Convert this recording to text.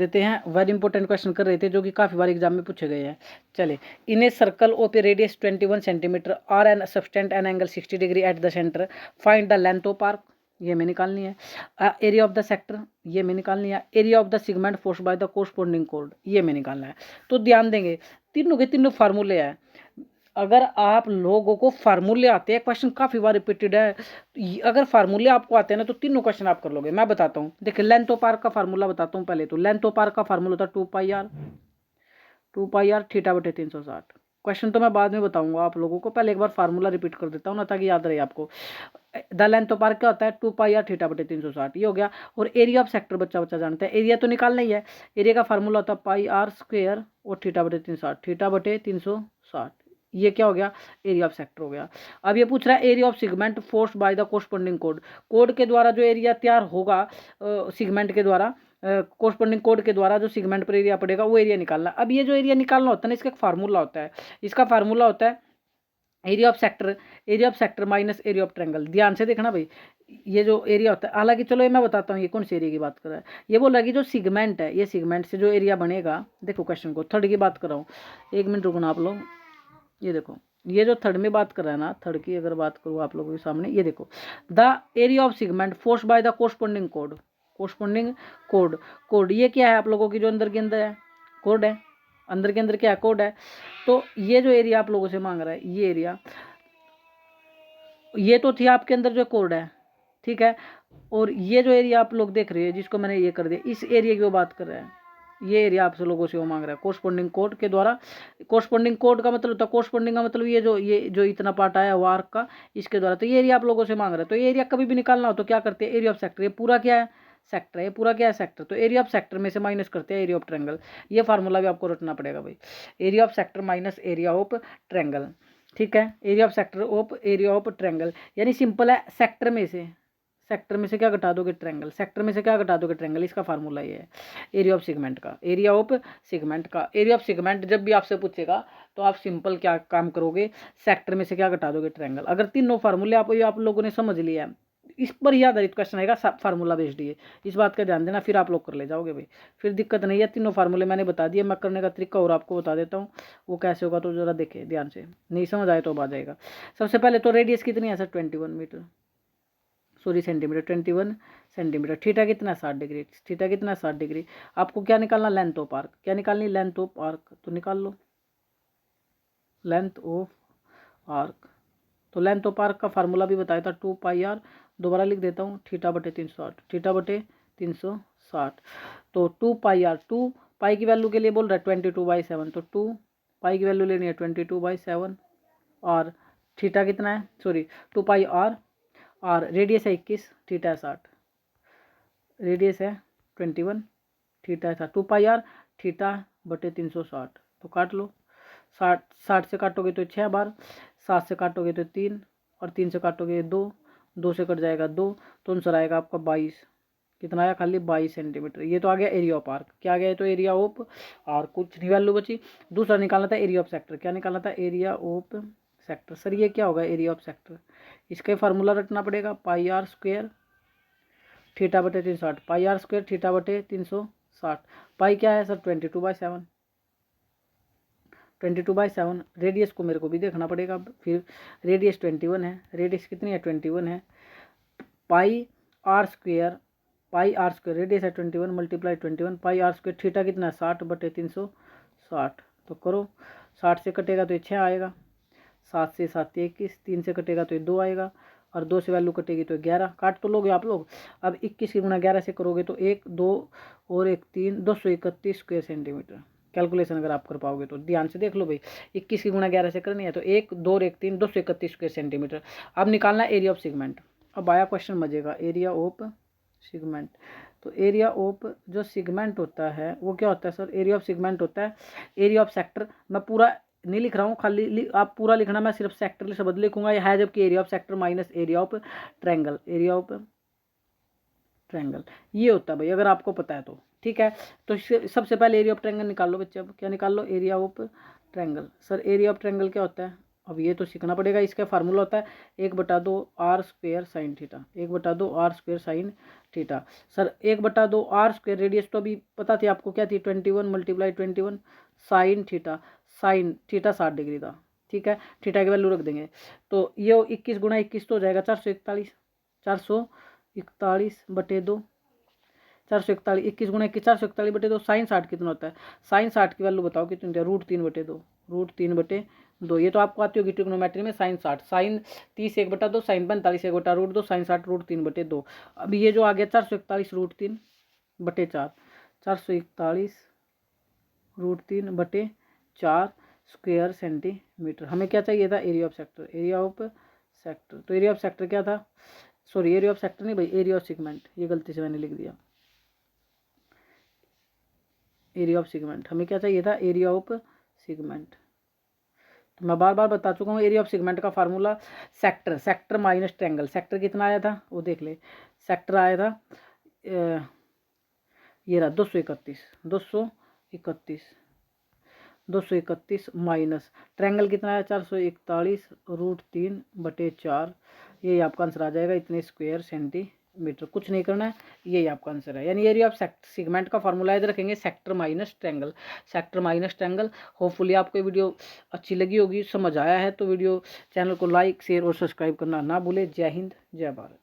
देते हैं। Very important question कर रहे थे जो कि काफ़ी बार एग्जाम में पूछे गए हैं। चलिए, in a circle of a radius 21 centimetre arc an subtends an angle 60 degree at the centre, find the length of arc, ये में निकालनी है। एरिया ऑफ द सेक्टर, ये में निकालनी है। Area of the segment force by the corresponding code, ये में निकालना है। तो ध्यान देंगे, तीनों के तीनों फार्मूले हैं। अगर आप लोगों को फार्मूले आते हैं, क्वेश्चन काफ़ी बार रिपीटेड है, अगर फार्मूले आपको आते हैं ना तो तीनों क्वेश्चन आप कर लोगे। मैं बताता हूँ, देखिए लेंथ ऑफ आर्क का फार्मूला बताता हूँ पहले। तो लेंथ ऑफ आर्क का फार्मूला होता है 2 पाई आर थीटा बटे 360। क्वेश्चन तो मैं बाद में बताऊंगा आप लोगों को, पहले एक बार फार्मूला रिपीट कर देता हूँ ना, ताकि याद रहे आपको। द लेंथ ऑफ आर्क क्या होता है 2 पाई आर थीटा बटे 360, ये हो गया। और एरिया ऑफ सेक्टर बच्चा बच्चा जानता है, एरिया तो निकालना ही है। एरिया का फार्मूला होता है पाई आर स्क्वेयर और थीटा बटे 360, थीटा बटे 360, ये क्या हो गया, एरिया ऑफ सेक्टर हो गया। अब ये पूछ रहा है area of segment force by the corresponding code, code के द्वारा जो एरिया तैयार होगा सेगमेंट के द्वारा, कोरस्पोंडिंग कोड के द्वारा जो सेगमेंट पर एरिया पड़ेगा वो एरिया निकालना। अब ये जो एरिया निकालना होता है ना, इसका एक फार्मूला होता है। इसका फार्मूला होता है area of sector minus area of triangle. ध्यान से देखना भाई, ये जो एरिया होता है, हालांकि चलो ये मैं बताता हूँ ये कौन सी एरिया की बात कर रहा है। ये बोल रहा है कि जो सेगमेंट है, ये सेगमेंट से जो एरिया बनेगा, देखो क्वेश्चन को, थर्ड की बात कर रहा हूँ, 1 मिनट रुकना आप लोग। ये देखो, ये जो थर्ड में बात कर रहा है ना, थर्ड की अगर बात करूँ आप लोगों के सामने, ये देखो, the area of segment force by the corresponding code, corresponding code, code ये क्या है आप लोगों की जो अंदर के अंदर है, कोड है, अंदर के अंदर क्या है, कोड है। तो ये जो एरिया आप लोगों से मांग रहा है, ये एरिया, ये तो थी आपके अंदर जो कोड है, ठीक है। और ये जो एरिया आप लोग देख रहे हैं जिसको मैंने ये कर दिया, इस एरिया की वो बात कर रहा है। ये एरिया आपसे लोगों से वो मांग रहा है कोरस्पोंडिंग कोड के द्वारा। कोरस्पोंडिंग कोड का मतलब होता है, कोरस्पोंडिंग का मतलब ये जो इतना पार्ट आया हुआ आर्क का, इसके द्वारा। तो ये एरिया आप लोगों से मांग रहा है। तो ये एरिया कभी भी निकालना हो तो क्या करते हैं, एरिया ऑफ सेक्टर, ये पूरा क्या है, सेक्टर है, ये पूरा क्या है, सेक्टर। तो एरिया ऑफ सेक्टर में से माइनस करते हैं एरिया ऑफ ट्रायंगल। ये फार्मूला भी आपको रटना पड़ेगा भाई, area of sector minus area of triangle, ठीक है। Area of sector of area of triangle, यानी सिंपल है, सेक्टर में से क्या घटा दोगे, ट्रायंगल, सेक्टर में से क्या घटा दोगे, ट्रायंगल। इसका फार्मूला ये है एरिया ऑफ सेगमेंट का। एरिया ऑफ सेगमेंट का, एरिया ऑफ सेगमेंट जब भी आपसे पूछेगा तो आप सिंपल क्या काम करोगे, सेक्टर में से क्या घटा दोगे, ट्रायंगल। अगर तीनों फार्मूले आप लोगों ने समझ लिया है, इस पर ही आधारित क्वेश्चन आएगा, फार्मूला बेस्ड ही है, इस बात का ध्यान देना, फिर आप लोग कर ले जाओगे भाई, फिर दिक्कत नहीं है। तीनों फार्मूले मैंने बता दिए, मैं करने का तरीका और आपको बता देता हूँ, वो कैसे होगा तो जरा देखे ध्यान से, नहीं समझ आए तो आ जाएगा। सबसे पहले तो रेडियस कितनी है sir, 21 metre, sorry centimetre, 21 centimetre. Theta कितना, 60 डिग्री, थीटा कितना, 60 डिग्री। आपको क्या निकालना, लेंथ ऑफ आर्क, क्या निकालनी, लेंथ ऑफ आर्क, तो निकाल लो लेंथ ऑफ आर्क। तो लेंथ ऑफ आर्क का फार्मूला भी बताया था 2 पाई आर, दोबारा लिख देता हूँ, थीटा बटे 360, थीटा बटे 360। तो 2 पाई आर, 2 पाई की वैल्यू के लिए बोल रहा है 22/7, तो 2 पाई की वैल्यू लेनी है 22/7, और थीटा कितना है, सॉरी 2 पाई आर, और रेडियस है 21, थीटा है 60, रेडियस है 21, थीटा है 60, 2 पाई आर थीटा बटे 360। तो काट लो, 60 से काटोगे तो 6 बार, 7 से काटोगे तो 3, और 3 से काटोगे 2, 2 से कट जाएगा 2, तो आंसर आएगा आपका 22। कितना आया, खाली 22 सेंटीमीटर। ये तो आ गया एरिया ऑफ आर्क, क्या आ गया, तो एरिया ऑफ आर्क, कुछ नहीं वैल्यू बची। दूसरा निकालना था एरिया ऑफ सेक्टर, क्या निकालना था, एरिया ऑफ सेक्टर। सर ये क्या होगा, एरिया ऑफ सेक्टर, इसका फार्मूला रटना पड़ेगा, पाई आर स्क्वेयर थीटा बटे 360, पाई आर स्क्वेयर थीटा बटे 360। पाई क्या है सर, 22/7, 22/7। रेडियस को मेरे को भी देखना पड़ेगा, फिर रेडियस 21 है, रेडियस कितनी है, 21 है। पाई आर स्क्वेयर रेडियस है 21 multiply 21, pi r square theta कितना है, 60 बटे 360। तो करो, 60 से कटेगा तो ये 6 आएगा, 7 से 7 21, 3 से कटेगा तो ये 2 आएगा, और 2 से वैल्यू कटेगी तो 11, काट तो लोगे आप लोग। अब 21 की गुणा 11 से करोगे तो 1 2 और 1 3, 231 स्क्वायर सेंटीमीटर। कैलकुलेशन अगर आप कर पाओगे तो ध्यान से देख लो भाई, 21 की गुणा 11 से करनी है तो 1 2 और 1 3, 231 स्क्वायर सेंटीमीटर। अब निकालना है एरिया ऑफ सेगमेंट। अब आया क्वेश्चन मजे का, एरिया ऑफ सेगमेंट। तो एरिया ऑफ जो सेगमेंट होता है वो क्या होता है सर, एरिया ऑफ सेगमेंट होता है एरिया ऑफ सेक्टर। मैं पूरा नहीं लिख रहा हूँ, खाली आप पूरा लिखना, मैं सिर्फ सेक्टर शब्द लिखूंगा, यह है जबकि area of sector minus area of triangle, area of triangle ये होता है भाई, अगर आपको पता है तो ठीक है। तो सबसे पहले एरिया ऑफ ट्रायंगल निकाल लो बच्चे। अब क्या निकाल लो, area of triangle. Sir area of triangle क्या होता है, अब ये तो सीखना पड़ेगा। इसका फार्मूला होता है 1/2 r square sine theta, 1/2 r square sine theta. Sir 1/2 r square radius तो अभी पता थी आपको, क्या थी 21 × 21 sine theta, sine theta 60 degree था, ठीक है। थीटा की वैल्यू रख देंगे तो ये 21 × 21 तो हो जाएगा 441, 441/2, 441, 21 × 21 441/2। साइन 60 कितना होता है, साइन 60 की वैल्यू बताओ कितनी होती है, √3/2, √3/2। ये तो आपको आती होगी ट्रिग्नोमेट्री में, साइन 60, साइन 30 1/2, साइन 45 1/√2, साइन 60 √3/2। अब ये जो आ गया 441 √3/4, 441 √3/4 स्क्वायर सेंटीमीटर। हमें क्या चाहिए था, area of sector, area of sector. तो एरिया ऑफ सेक्टर क्या था, सॉरी एरिया ऑफ सेक्टर नहीं भाई, एरिया ऑफ सेगमेंट, ये गलती से मैंने लिख दिया, एरिया ऑफ सेगमेंट। हमें क्या चाहिए था, एरिया ऑफ सेगमेंट। तो मैं बार बार बता चुका हूँ, एरिया ऑफ सेगमेंट का formula sector, sector minus triangle. Sector कितना आया था वो देख ले, सेक्टर आया था ये रहा 231 माइनस ट्रायंगल कितना आया 441 √3/4। यही आपका आंसर आ जाएगा, इतने स्क्वायर सेंटीमीटर। कुछ नहीं करना है, यही आपका आंसर है। यानी एरिया ऑफ सेगमेंट का फार्मूला याद रखेंगे, sector minus triangle, sector minus triangle. Hopefully आपको ये वीडियो अच्छी लगी होगी, समझ आया है तो वीडियो चैनल को लाइक शेयर और सब्सक्राइब करना ना भूले। जय हिंद, जय भारत।